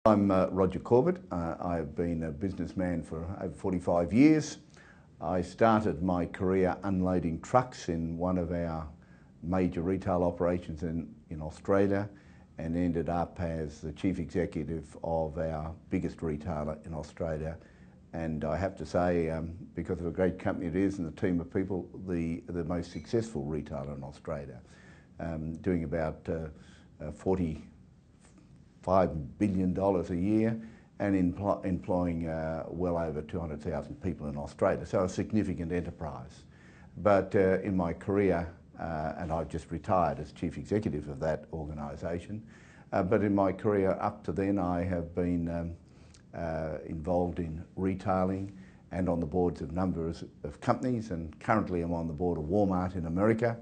I'm Roger Corbett. I have been a businessman for over 45 years. I started my career unloading trucks in one of our major retail operations in Australia and ended up as the chief executive of our biggest retailer in Australia. And I have to say, because of a great company it is and the team of people, the most successful retailer in Australia, doing about $45 billion a year and employing well over 200,000 people in Australia. So a significant enterprise. But in my career, and I've just retired as chief executive of that organisation, but in my career up to then I have been involved in retailing and on the boards of numbers of companies, and currently I'm on the board of Walmart in America,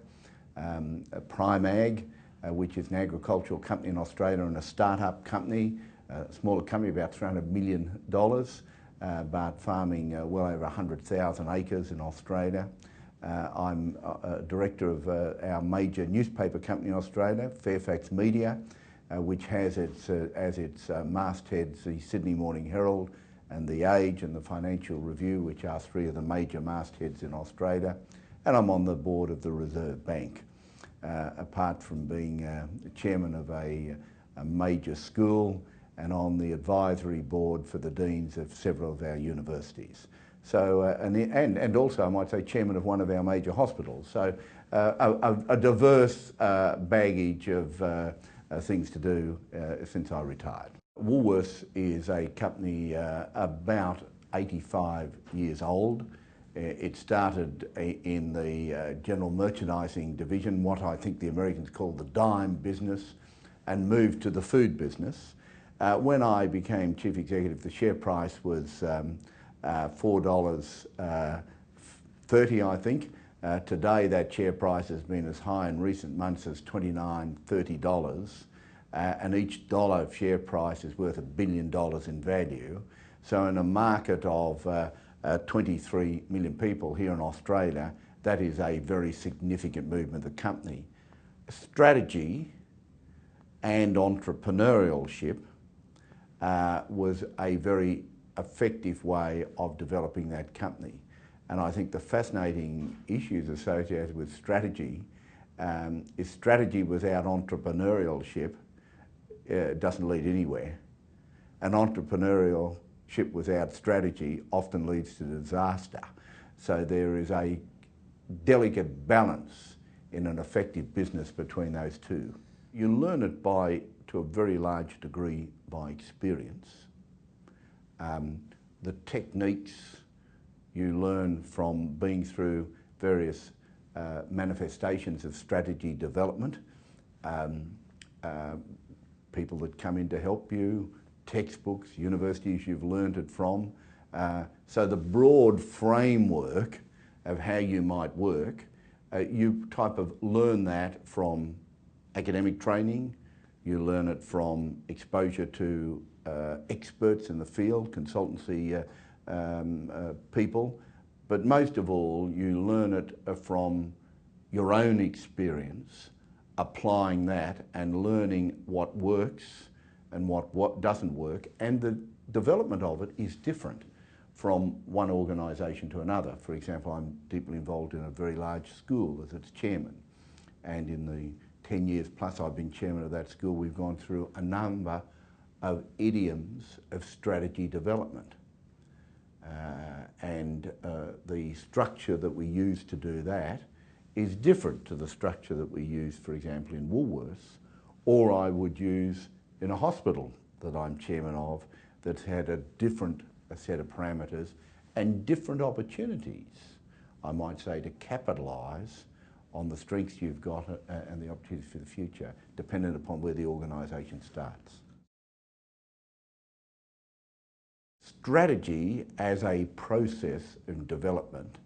Prime Ag, which is an agricultural company in Australia and a start-up company, a smaller company, about $300 million, but farming well over 100,000 acres in Australia. I'm a director of our major newspaper company in Australia, Fairfax Media, which has as its mastheads the Sydney Morning Herald and the Age and the Financial Review, which are three of the major mastheads in Australia. And I'm on the board of the Reserve Bank, apart from being chairman of a major school and on the advisory board for the deans of several of our universities. So, and also I might say chairman of one of our major hospitals. So a diverse baggage of things to do since I retired. Woolworths is a company about 85 years old. It started in the general merchandising division, what I think the Americans call the dime business, and moved to the food business. When I became chief executive, the share price was $4.30, I think. Today that share price has been as high in recent months as $29, $30, and each dollar of share price is worth $1 billion in value. So in a market of 23 million people here in Australia, that is a very significant movement of the company. Strategy and entrepreneurship was a very effective way of developing that company. And I think the fascinating issues associated with strategy is strategy without entrepreneurship doesn't lead anywhere. And entrepreneurship without strategy often leads to disaster. So there is a delicate balance in an effective business between those two. You learn it to a very large degree by experience. The techniques you learn from being through various manifestations of strategy development, people that come in to help you, textbooks, universities you've learned it from. So the broad framework of how you might work, you type of learn that from academic training, you learn it from exposure to experts in the field, consultancy people, but most of all you learn it from your own experience, applying that and learning what works and what doesn't work, and the development of it is different from one organisation to another. For example, I'm deeply involved in a very large school as its chairman, and in the 10 years plus I've been chairman of that school, we've gone through a number of idioms of strategy development. And the structure that we use to do that is different to the structure that we use, for example, in Woolworths, or I would use in a hospital that I'm chairman of that's had a different set of parameters and different opportunities, I might say, to capitalise on the strengths you've got and the opportunities for the future, dependent upon where the organisation starts. Strategy as a process in development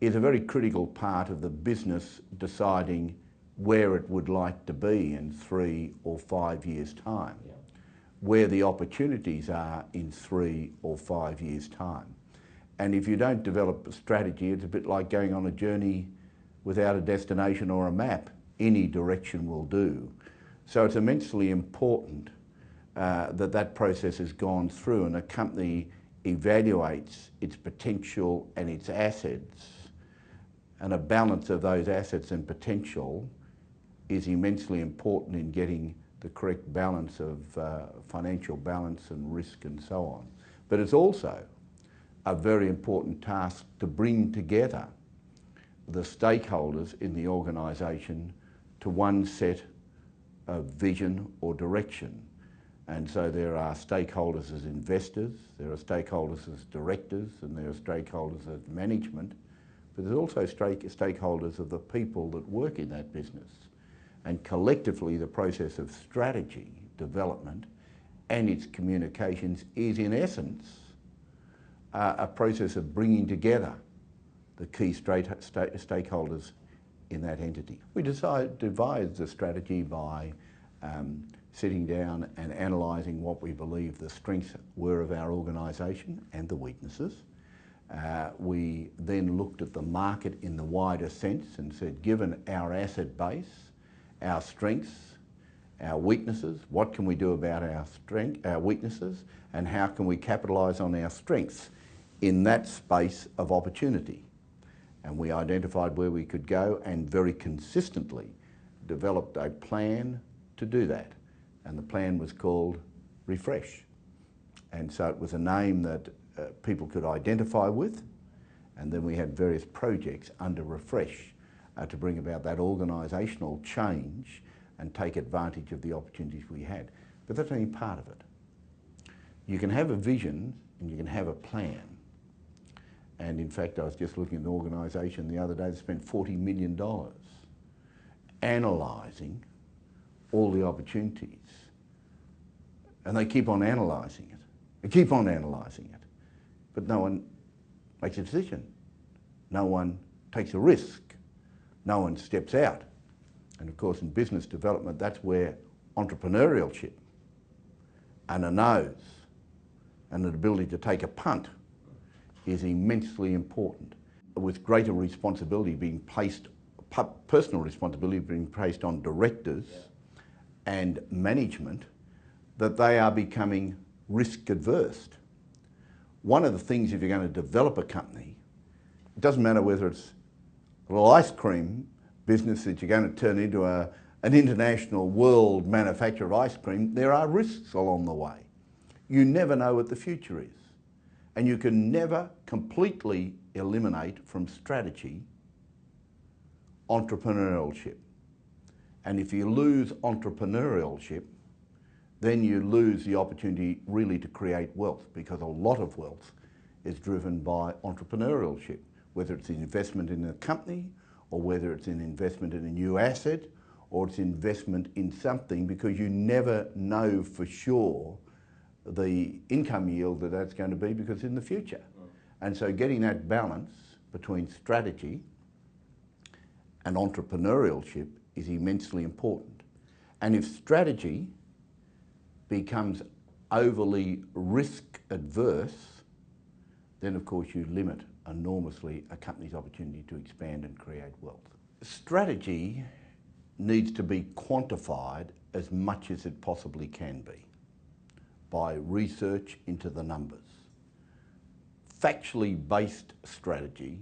is a very critical part of the business deciding where it would like to be in 3 or 5 years' time, where the opportunities are in 3 or 5 years' time. And if you don't develop a strategy, it's a bit like going on a journey without a destination or a map. Any direction will do. So it's immensely important that process has gone through, and a company evaluates its potential and its assets, and a balance of those assets and potential is immensely important in getting the correct balance of financial balance and risk and so on. But it's also a very important task to bring together the stakeholders in the organisation to one set of vision or direction. And so there are stakeholders as investors, there are stakeholders as directors, and there are stakeholders as management, but there's also stakeholders of the people that work in that business. And collectively, the process of strategy, development, and its communications is in essence a process of bringing together the key stakeholders in that entity. We devised the strategy by sitting down and analysing what we believe the strengths were of our organisation and the weaknesses. We then looked at the market in the wider sense and said, given our asset base, our strengths, our weaknesses, what can we do about our weaknesses, and how can we capitalise on our strengths in that space of opportunity? And we identified where we could go and very consistently developed a plan to do that. And the plan was called Refresh. And so it was a name that people could identify with. And then we had various projects under Refresh to bring about that organisational change and take advantage of the opportunities we had. But that's only part of it. You can have a vision and you can have a plan. And in fact, I was just looking at an organisation the other day that spent $40 million analysing all the opportunities. And they keep on analysing it. They keep on analysing it. But no one makes a decision. No one takes a risk. No one steps out. And of course, in business development, that's where entrepreneurship and a nose and an ability to take a punt is immensely important, with greater responsibility being placed, personal responsibility being placed on directors and management, that they are becoming risk adverse. One of the things, if you're going to develop a company, it doesn't matter whether it's a little ice cream business that you're going to turn into an international world manufacturer of ice cream, there are risks along the way. You never know what the future is. And you can never completely eliminate from strategy entrepreneurship. And if you lose entrepreneurship, then you lose the opportunity really to create wealth, because a lot of wealth is driven by entrepreneurship, whether it's an investment in a company or whether it's an investment in a new asset or it's investment in something, because you never know for sure the income yield that that's going to be, because it's in the future. And so getting that balance between strategy and entrepreneurship is immensely important. And if strategy becomes overly risk adverse, then of course you limit enormously a company's opportunity to expand and create wealth. Strategy needs to be quantified as much as it possibly can be by research into the numbers. Factually based strategy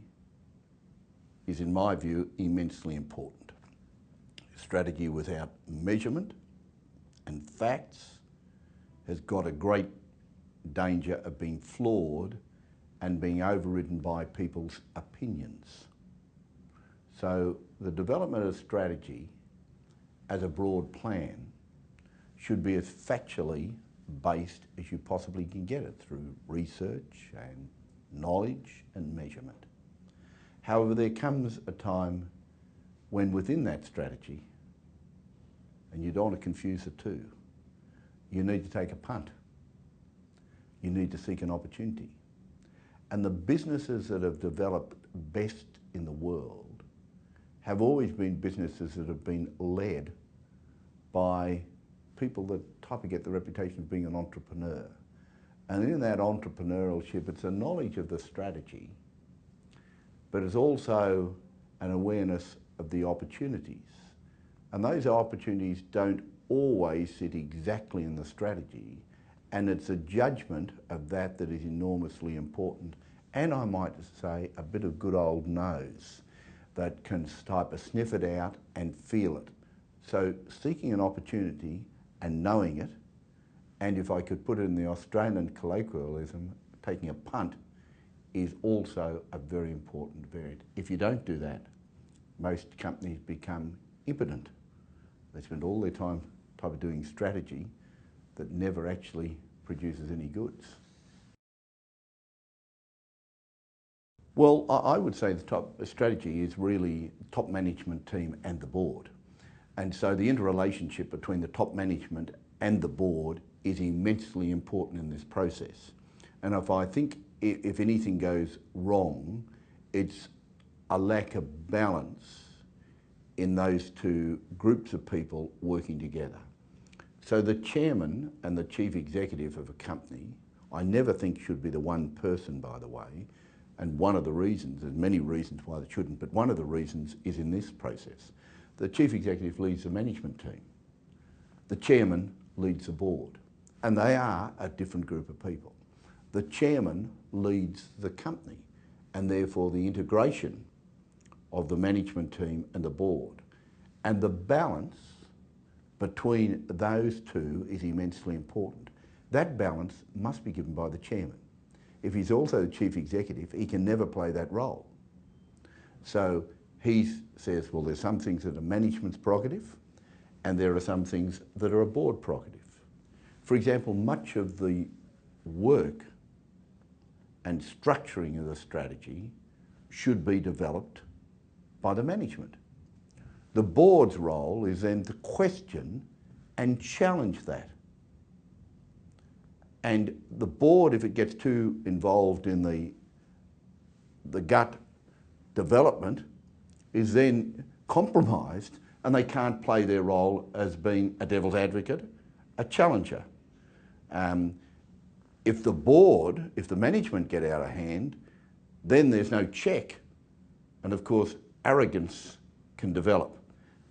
is, in my view, immensely important. Strategy without measurement and facts has got a great danger of being flawed and being overridden by people's opinions. So the development of strategy as a broad plan should be as factually based as you possibly can get it, through research and knowledge and measurement. However, there comes a time when within that strategy, and you don't want to confuse the two, you need to take a punt. You need to seek an opportunity. And the businesses that have developed best in the world have always been businesses that have been led by people that typically get the reputation of being an entrepreneur. And in that entrepreneurship, it's a knowledge of the strategy, but it's also an awareness of the opportunities. And those opportunities don't always sit exactly in the strategy, and it's a judgment of that that is enormously important. And I might say a bit of good old nose that can type of sniff it out and feel it. So seeking an opportunity and knowing it, and if I could put it in the Australian colloquialism, taking a punt, is also a very important variant. If you don't do that, most companies become impotent. They spend all their time type of doing strategy that never actually produces any goods. Well, I would say the top strategy is really top management team and the board. And so the interrelationship between the top management and the board is immensely important in this process. And if anything goes wrong, it's a lack of balance in those two groups of people working together. So the chairman and the chief executive of a company, I never think should be the one person, by the way. And one of the reasons, there's many reasons why they shouldn't, but one of the reasons is in this process. The chief executive leads the management team. The chairman leads the board. And they are a different group of people. The chairman leads the company, and therefore the integration of the management team and the board. And the balance between those two is immensely important. That balance must be given by the chairman. If he's also the chief executive, he can never play that role. So he says, well, there's some things that are management's prerogative, and there are some things that are a board prerogative. For example, much of the work and structuring of the strategy should be developed by the management. The board's role is then to question and challenge that. And the board, if it gets too involved in the gut development, is then compromised, and they can't play their role as being a devil's advocate, a challenger. If the management get out of hand, then there's no check. And of course, arrogance can develop.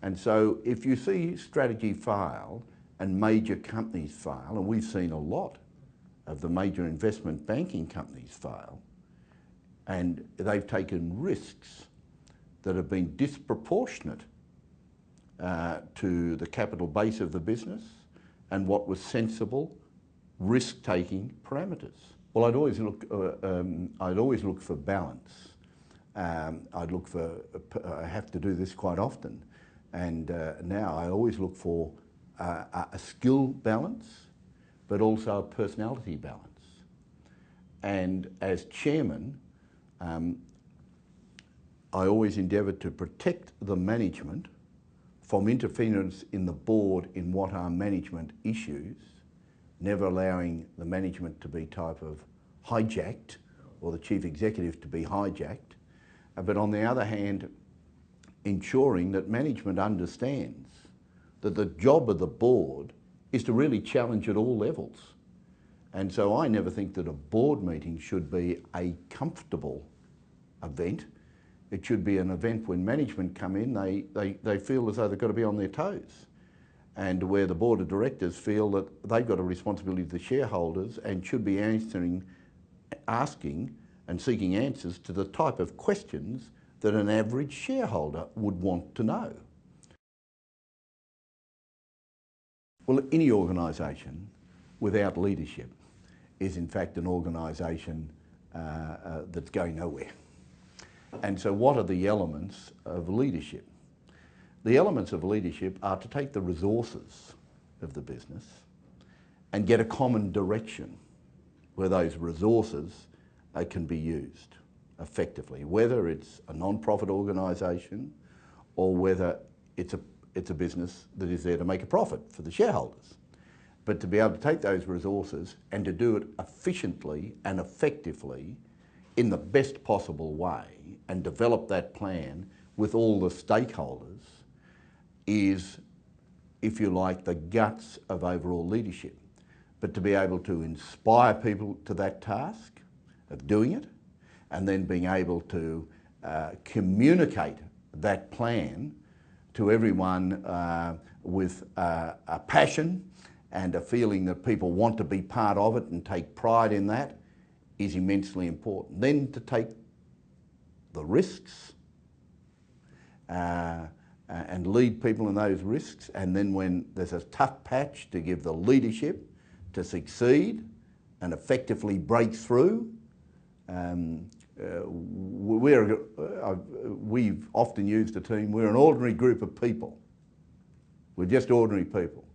And so if you see strategy fail and major companies fail, and we've seen a lot of the major investment banking companies fail, and they've taken risks that have been disproportionate to the capital base of the business and what was sensible risk-taking parameters. Well, I'd always look for balance. I have to do this quite often, and now I always look for a skill balance, but also a personality balance. And as chairman, I always endeavoured to protect the management from interference in the board in what are management issues, never allowing the management to be type of hijacked or the chief executive to be hijacked, but on the other hand, ensuring that management understands that the job of the board is to really challenge at all levels. And so I never think that a board meeting should be a comfortable event. It should be an event when management come in, they feel as though they've got to be on their toes, and where the board of directors feel that they've got a responsibility to the shareholders and should be asking and seeking answers to the type of questions that an average shareholder would want to know. Well, any organisation without leadership is in fact an organisation that's going nowhere. And so what are the elements of leadership? The elements of leadership are to take the resources of the business and get a common direction where those resources can be used effectively, whether it's a non-profit organisation or whether it's a business that is there to make a profit for the shareholders. But to be able to take those resources and to do it efficiently and effectively in the best possible way and develop that plan with all the stakeholders is, if you like, the guts of overall leadership. But to be able to inspire people to that task of doing it, and then being able to communicate that plan to everyone with a passion and a feeling that people want to be part of it and take pride in that is immensely important. Then to take the risks and lead people in those risks, and then when there's a tough patch, to give the leadership to succeed and effectively break through. We've often used the team, we're an ordinary group of people. We're just ordinary people.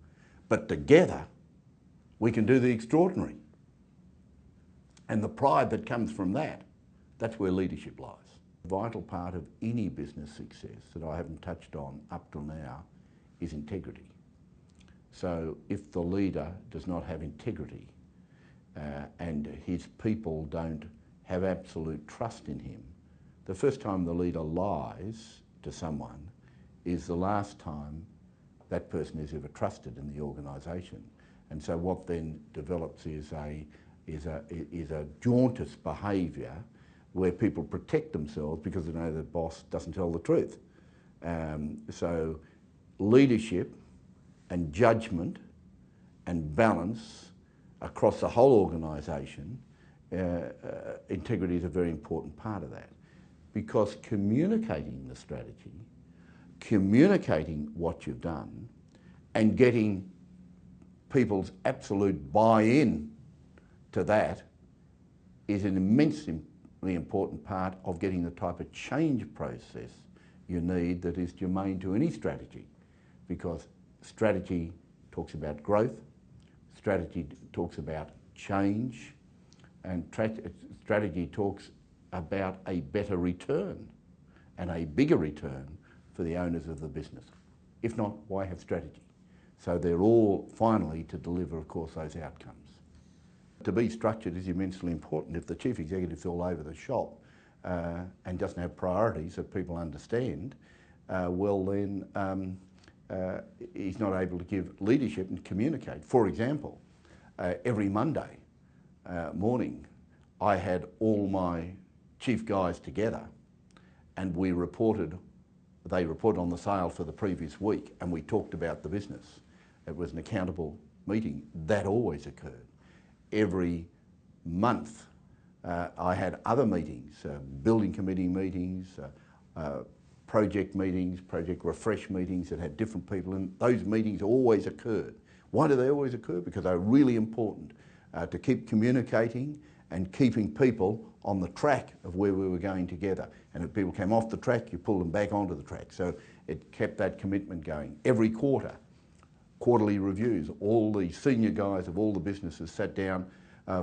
But together, we can do the extraordinary. And the pride that comes from that, that's where leadership lies. A vital part of any business success that I haven't touched on up till now is integrity. So if the leader does not have integrity and his people don't have absolute trust in him, the first time the leader lies to someone is the last time that person is ever trusted in the organisation. And so what then develops is a jaundice behaviour where people protect themselves because they know the boss doesn't tell the truth. So leadership and judgment and balance across the whole organisation, integrity is a very important part of that, because communicating the strategy, communicating what you've done and getting people's absolute buy-in to that is an immensely important part of getting the type of change process you need that is germane to any strategy, because strategy talks about growth, strategy talks about change, and strategy talks about a better return and a bigger return for the owners of the business. If not, why have strategy? So they're all finally to deliver, of course, those outcomes. To be structured is immensely important. If the chief executive's all over the shop and doesn't have priorities that people understand, well then he's not able to give leadership and communicate. For example, every Monday morning I had all my chief guys together and they reported on the sale for the previous week and we talked about the business. It was an accountable meeting. That always occurred. Every month I had other meetings, building committee meetings, project meetings, project refresh meetings that had different people in. Those meetings always occurred. Why do they always occur? Because they're really important to keep communicating and keeping people on the track of where we were going together. And if people came off the track, you pull them back onto the track. So it kept that commitment going. Every quarter, quarterly reviews, all the senior guys of all the businesses sat down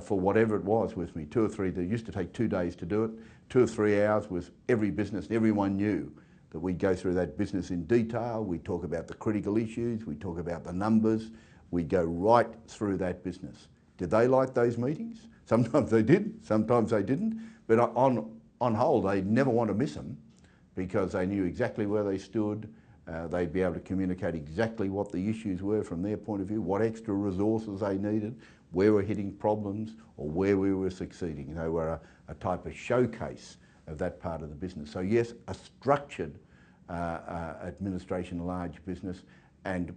for whatever it was with me, 2 or 3, they used to take 2 days to do it, 2 or 3 hours with every business, and everyone knew that we'd go through that business in detail, we'd talk about the critical issues, we'd talk about the numbers, we'd go right through that business. Did they like those meetings? Sometimes they did, sometimes they didn't, but on whole they never want to miss them because they knew exactly where they stood. They'd be able to communicate exactly what the issues were from their point of view, what extra resources they needed, where we're hitting problems or where we were succeeding. They were a type of showcase of that part of the business. So yes, a structured administration, large business, and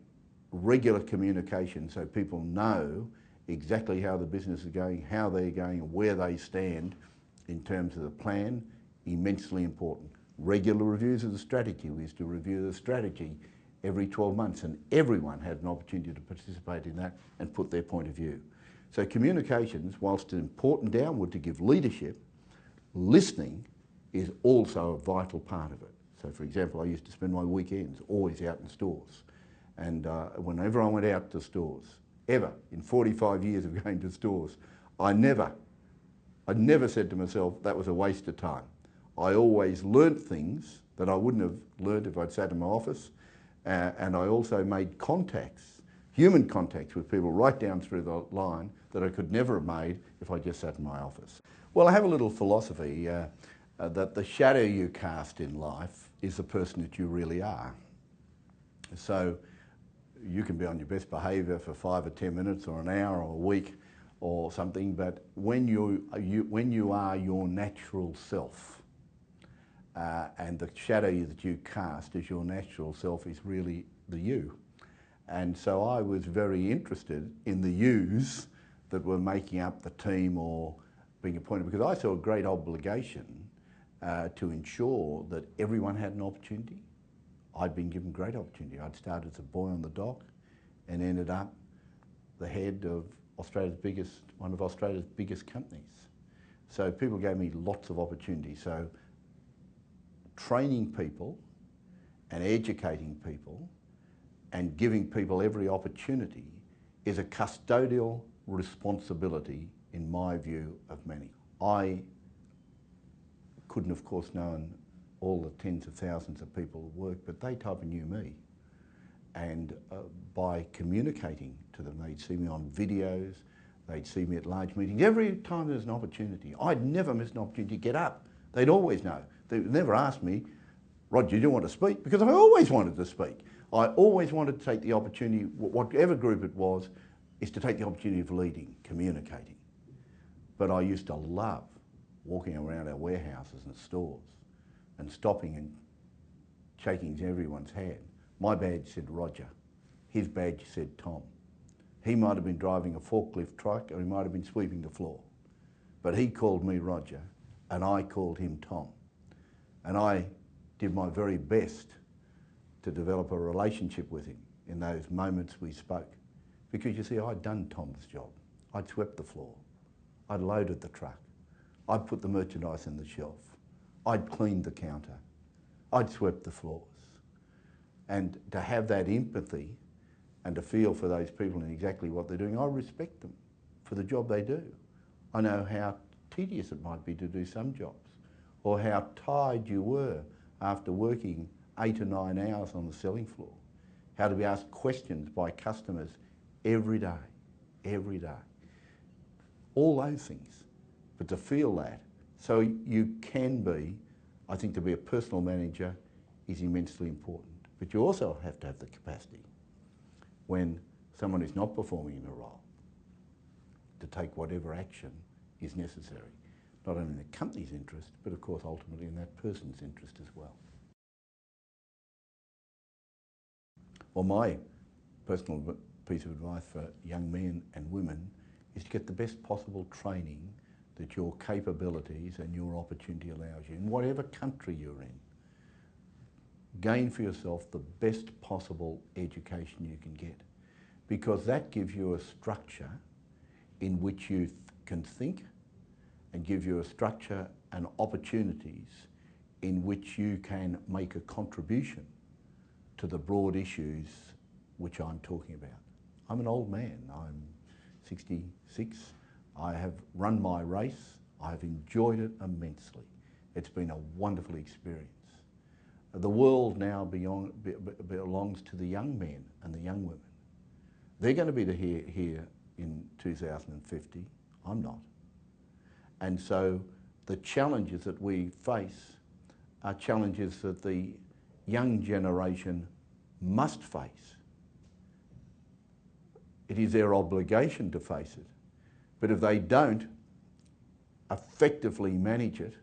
regular communication so people know exactly how the business is going, how they're going, and where they stand in terms of the plan, immensely important. Regular reviews of the strategy. We used to review the strategy every 12 months and everyone had an opportunity to participate in that and put their point of view. So communications, whilst an important downward to give leadership, listening is also a vital part of it. So for example, I used to spend my weekends always out in stores, and whenever I went out to stores, ever in 45 years of going to stores, I never said to myself that was a waste of time. I always learnt things that I wouldn't have learnt if I'd sat in my office, and I also made contacts, human contacts with people right down through the line that I could never have made if I just sat in my office. Well, I have a little philosophy that the shadow you cast in life is the person that you really are. So you can be on your best behaviour for 5 or 10 minutes or an hour or a week or something, but when you are your natural self, and the shadow that you cast as your natural self is really the you. And so I was very interested in the yous that were making up the team or being appointed, because I saw a great obligation to ensure that everyone had an opportunity. I'd been given great opportunity. I'd started as a boy on the dock and ended up the head of one of Australia's biggest companies. So people gave me lots of opportunity. So training people and educating people and giving people every opportunity is a custodial responsibility, in my view, of many. I couldn't, of course, known all the tens of thousands of people at work, but they type of knew me. And by communicating to them, they'd see me on videos, they'd see me at large meetings. Every time there's an opportunity, I'd never miss an opportunity to get up. They'd always know. They'd never ask me, Roger, do you want to speak? Because I always wanted to speak. I always wanted to take the opportunity, whatever group it was, is to take the opportunity of leading, communicating. But I used to love walking around our warehouses and stores and stopping and shaking everyone's hand. My badge said Roger. His badge said Tom. He might have been driving a forklift truck or he might have been sweeping the floor. But he called me Roger and I called him Tom. And I did my very best to develop a relationship with him in those moments we spoke. Because you see, I'd done Tom's job. I'd swept the floor. I'd loaded the truck. I'd put the merchandise in the shelf. I'd cleaned the counter. I'd swept the floors. And to have that empathy and to feel for those people and exactly what they're doing, I respect them for the job they do. I know how tedious it might be to do some jobs, or how tired you were after working 8 or 9 hours on the selling floor, how to be asked questions by customers every day. All those things, but to feel that. So you can be, I think to be a personal manager is immensely important, but you also have to have the capacity when someone is not performing in a role to take whatever action is necessary, not only in the company's interest, but of course ultimately in that person's interest as well. Well, my personal piece of advice for young men and women is to get the best possible training that your capabilities and your opportunity allows you in whatever country you're in. Gain for yourself the best possible education you can get, because that gives you a structure in which you can think and give you a structure and opportunities in which you can make a contribution to the broad issues which I'm talking about. I'm an old man, I'm 66. I have run my race. I've enjoyed it immensely. It's been a wonderful experience. The world now belongs to the young men and the young women. They're going to be here in 2050. I'm not. And so the challenges that we face are challenges that the young generation must face. It is their obligation to face it. But if they don't effectively manage it,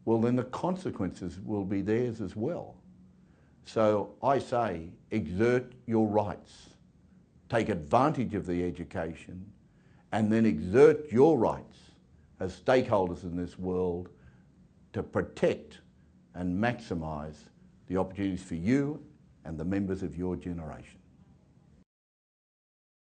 well, then the consequences will be theirs as well. So I say, exert your rights, take advantage of the education, and then exert your rights as stakeholders in this world to protect and maximise the opportunities for you and the members of your generation.